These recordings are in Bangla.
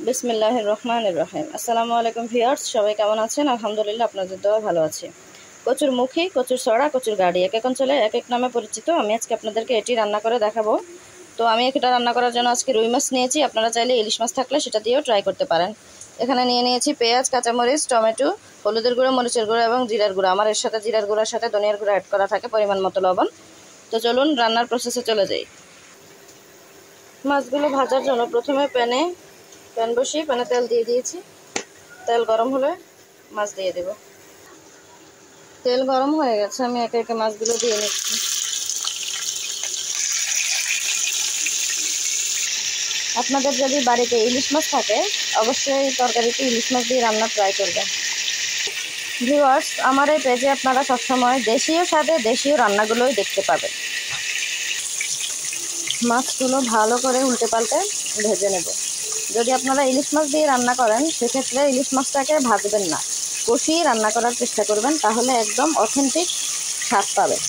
বিসমিল্লাহির রহমানির রহিম। আসসালামু আলাইকুম ভিউয়ার্স, সবাই কেমন আছেন? আলহামদুলিল্লাহ, আপনাদের দোয়া ভালো আছে। কচুর মুখী, কচুর ছড়া, কচুর গাড়ি এক এক অঞ্চলে এক এক নামে পরিচিত। আমি আজকে আপনাদেরকে এটি রান্না করে দেখাবো। তো আমি এটা রান্না করার জন্য আজকে রুই মাছ নিয়েছি। আপনারা চাইলে ইলিশ মাছ থাকলে সেটা দিয়েও ট্রাই করতে পারেন। এখানে নিয়েছি পেঁয়াজ, কাঁচামরিচ, টমেটো, হলুদের গুঁড়ো, মরিচের গুঁড়ো এবং জিরার গুঁড়ো। আমার এর সাথে জিরার গুঁড়োর সাথে ধনিয়ার গুঁড়ো অ্যাড করা থাকে, পরিমাণ মতো লবণ। তো চলুন রান্নার প্রসেসে চলে যাই। মাছগুলো ভাজার জন্য প্রথমে প্যান বসিয়ে প্যানে তেল দিয়ে দিয়েছি। তেল গরম হলে মাছ দিয়ে দেব। তেল গরম হয়ে গেছে, আমি একে একে মাছগুলো দিয়ে নিচ্ছি। আপনাদের যদি বাড়িতে ইলিশ মাছ থাকে অবশ্যই তরকারিতে ইলিশ মাছ দিয়ে রান্না ট্রাই করবেন। ভিউয়ার্স, আমার এই পেজে আপনারা সবসময় দেশীয় স্বাদে দেশীয় রান্নাগুলোই দেখতে পাবেন। মাছগুলো ভালো করে উল্টে পাল্টে ভেজে নেব। যদি আপনারা ইলিশ মাছ দিয়ে রান্না করেন সেক্ষেত্রে ইলিশ মাছটাকে ভাজবেন না, কষিয়ে রান্না করার চেষ্টা করবেন, তাহলে একদম অথেন্টিক স্বাদ পাবেন।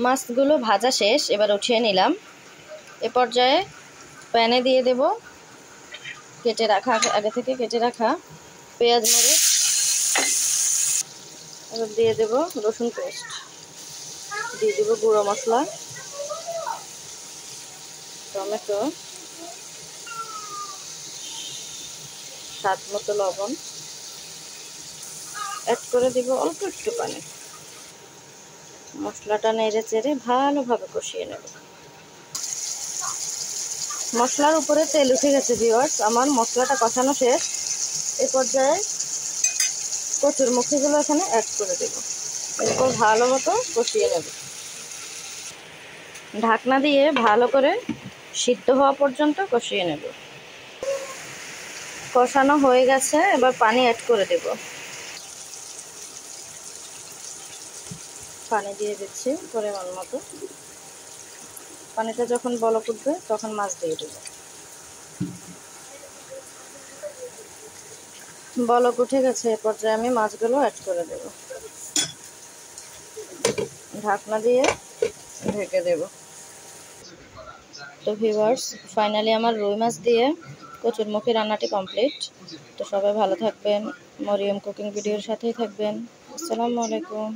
মাছগুলো ভাজা শেষ, এবার উঠিয়ে নিলাম। এ পর্যায়ে প্যানে দিয়ে দেব আগে থেকে কেটে রাখা পেঁয়াজ, মরিচ, এবার দিয়ে দেব রসুন পেস্ট, দিয়ে দেব গুঁড়ো মশলা, টমেটো, স্বাদ মতো লবণ, অ্যাড করে দিব অল্প একটু পানি। মশলাটা নেড়ে চেড়ে ভালোভাবে কষিয়ে নেব। মশলার উপরে তেল উঠে গেছে ভিউয়ার্স, আমার মশলাটা কষানো শেষ। এ পর্যায়ে কচুর মুখিগুলো এখানে অ্যাড করে দেব। এরপর ভালো মতো কষিয়ে নেব। ঢাকনা দিয়ে ভালো করে সিদ্ধ হওয়া পর্যন্ত কষিয়ে নেব। কষানো হয়ে গেছে, এবার পানি অ্যাড করে দেব। পানি দিয়ে দিচ্ছি পরিমাণ মতো। পানিটা যখন বলক উঠবে তখন মাছ দিয়ে দেব। বলক উঠে গেছে, এ পর্যায়ে আমি মাছগুলো অ্যাড করে দেব। ঢাকনা দিয়ে ঢেকে দেব। তো ভিউয়ার্স, ফাইনালি আমার রুই মাছ দিয়ে কচুরমুখী রান্নাটি কমপ্লিট। তো সবাই ভালো থাকবেন, মরিয়ম কুকিং ভিডিওর সাথেই থাকবেন। আসসালামু আলাইকুম।